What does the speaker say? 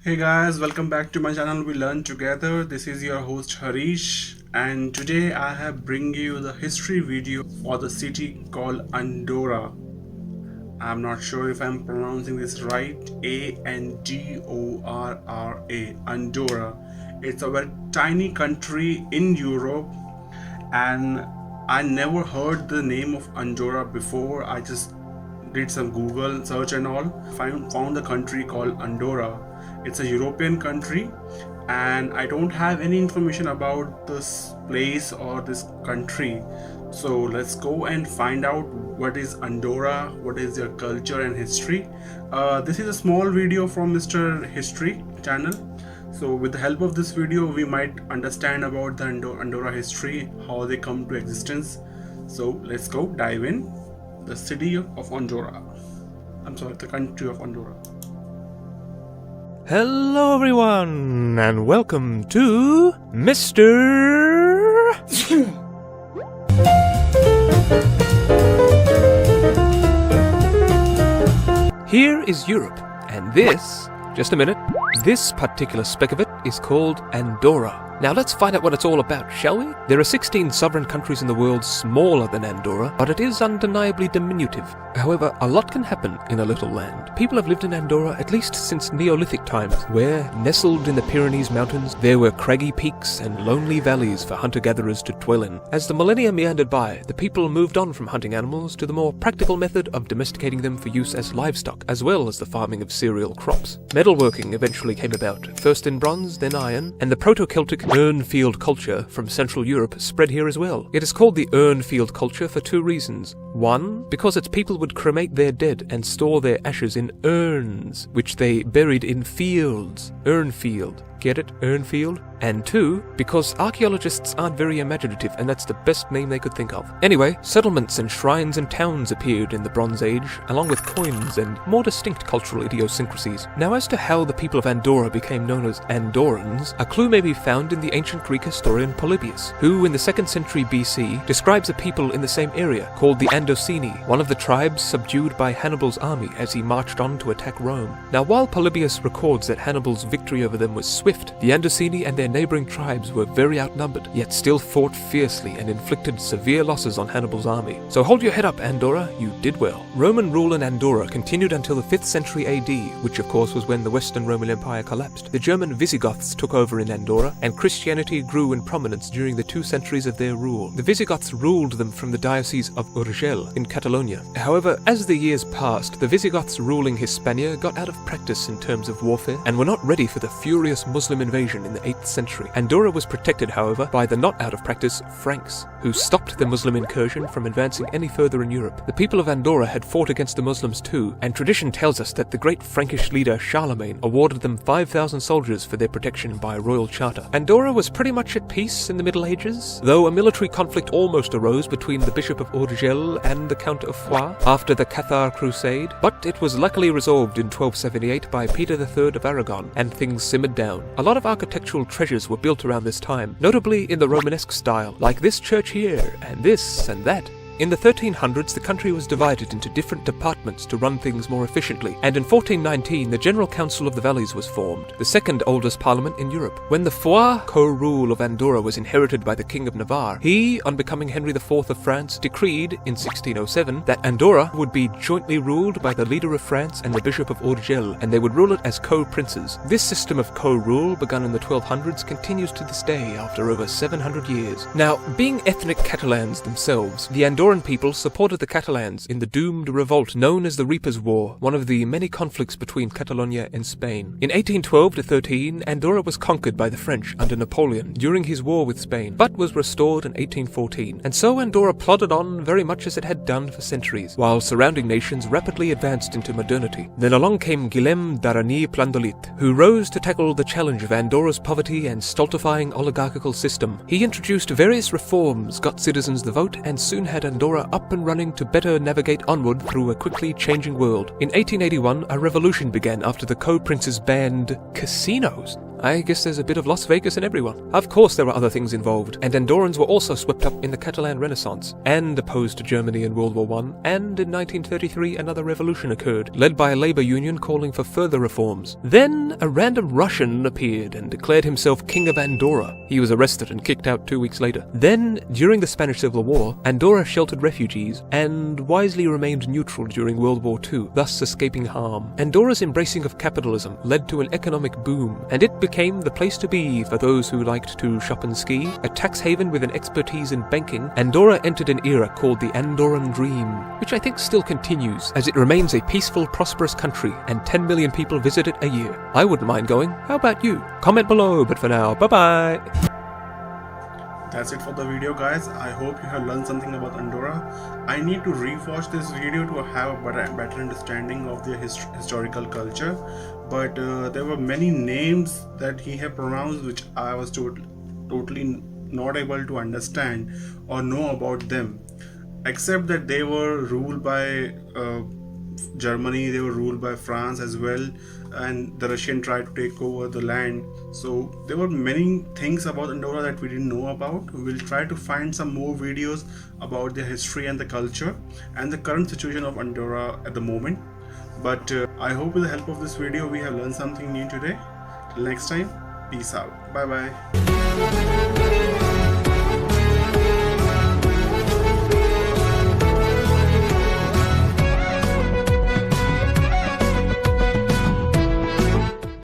Hey guys, welcome back to my channel We Learn Together. This is your host Harish, and today I have bring you the history video for the city called Andorra. I'm not sure if I'm pronouncing this right. Andorra, Andorra. It's a very tiny country in Europe, and I never heard the name of Andorra before. I just did some Google search and all, found the country called Andorra. It's a European country, and I don't have any information about this place or this country. So let's go and find out what is Andorra, what is their culture and history. This is a small video from Mr. History channel. So with the help of this video, we might understand about the Andorra history, how they come to existence. So let's go dive in. The city of Andorra. The country of Andorra. Hello everyone, and welcome to Mr. Here is Europe, and this, just a minute, this particular speck of it is called Andorra. Now let's find out what it's all about, shall we? There are 16 sovereign countries in the world smaller than Andorra, but it is undeniably diminutive. However, a lot can happen in a little land. People have lived in Andorra at least since Neolithic times, where, nestled in the Pyrenees mountains, there were craggy peaks and lonely valleys for hunter-gatherers to dwell in. As the millennia meandered by, the people moved on from hunting animals to the more practical method of domesticating them for use as livestock, as well as the farming of cereal crops. Metalworking eventually came about, first in bronze, then iron, and the Proto-Celtic urn-field culture from Central Europe spread here as well. It is called the urn-field culture for two reasons. One, because its people would cremate their dead and store their ashes in urns, which they buried in fields. Urn-field. Get it? Urnfield? And two, because archaeologists aren't very imaginative, and that's the best name they could think of. Anyway, settlements and shrines and towns appeared in the Bronze Age, along with coins and more distinct cultural idiosyncrasies. Now, as to how the people of Andorra became known as Andorrans, a clue may be found in the ancient Greek historian Polybius, who in the 2nd century BC describes a people in the same area called the Andocini, one of the tribes subdued by Hannibal's army as he marched on to attack Rome. Now, while Polybius records that Hannibal's victory over them was swift, the Andocini and their neighbouring tribes were very outnumbered, yet still fought fiercely and inflicted severe losses on Hannibal's army. So hold your head up, Andorra, you did well. Roman rule in Andorra continued until the 5th century AD, which of course was when the Western Roman Empire collapsed. The German Visigoths took over in Andorra, and Christianity grew in prominence during the 2 centuries of their rule. The Visigoths ruled them from the diocese of Urgell in Catalonia. However, as the years passed, the Visigoths ruling Hispania got out of practice in terms of warfare, and were not ready for the furious Muslim invasion in the 8th century. Andorra was protected, however, by the not out of practice Franks, who stopped the Muslim incursion from advancing any further in Europe. The people of Andorra had fought against the Muslims too, and tradition tells us that the great Frankish leader Charlemagne awarded them 5,000 soldiers for their protection by royal charter. Andorra was pretty much at peace in the Middle Ages, though a military conflict almost arose between the Bishop of Urgell and the Count of Foix after the Cathar Crusade, but it was luckily resolved in 1278 by Peter III of Aragon, and things simmered down. A lot of architectural treasures were built around this time, notably in the Romanesque style, like this church here, and this and that. In the 1300s, the country was divided into different departments to run things more efficiently, and in 1419 the General Council of the Valleys was formed, the second oldest parliament in Europe. When the Foix co-rule of Andorra was inherited by the King of Navarre, he, on becoming Henry IV of France, decreed in 1607 that Andorra would be jointly ruled by the leader of France and the Bishop of Urgell, and they would rule it as co-princes. This system of co-rule, begun in the 1200s, continues to this day after over 700 years. Now, being ethnic Catalans themselves, the Andorran people supported the Catalans in the doomed revolt known as the Reapers' War, one of the many conflicts between Catalonia and Spain. In 1812-13, Andorra was conquered by the French under Napoleon during his war with Spain, but was restored in 1814, and so Andorra plodded on very much as it had done for centuries, while surrounding nations rapidly advanced into modernity. Then along came Guillem d'Aragny Plandolit, who rose to tackle the challenge of Andorra's poverty and stultifying oligarchical system. He introduced various reforms, got citizens the vote, and soon had Andorra up and running to better navigate onward through a quickly changing world. In 1881, a revolution began after the co-princes banned casinos. I guess there's a bit of Las Vegas in everyone. Of course there were other things involved, and Andorrans were also swept up in the Catalan Renaissance, and opposed to Germany in World War I, and in 1933 another revolution occurred, led by a labor union calling for further reforms. Then a random Russian appeared and declared himself King of Andorra. He was arrested and kicked out 2 weeks later. Then, during the Spanish Civil War, Andorra sheltered refugees, and wisely remained neutral during World War II, thus escaping harm. Andorra's embracing of capitalism led to an economic boom, and it became the place to be for those who liked to shop and ski. A tax haven with an expertise in banking, Andorra entered an era called the Andorran Dream, which I think still continues, as it remains a peaceful, prosperous country, and 10 million people visit it a year. I wouldn't mind going. How about you? Comment below, but for now, bye-bye! That's it for the video, guys. I hope you have learned something about Andorra. I need to rewatch this video to have a better understanding of the historical culture, but there were many names that he had pronounced which I was totally not able to understand or know about them, except that they were ruled by Germany, they were ruled by France as well, and the Russian tried to take over the land. So there were many things about Andorra that we didn't know about. We will try to find some more videos about the history and the culture and the current situation of Andorra at the moment. But I hope with the help of this video we have learned something new today. Till next time, peace out. Bye bye.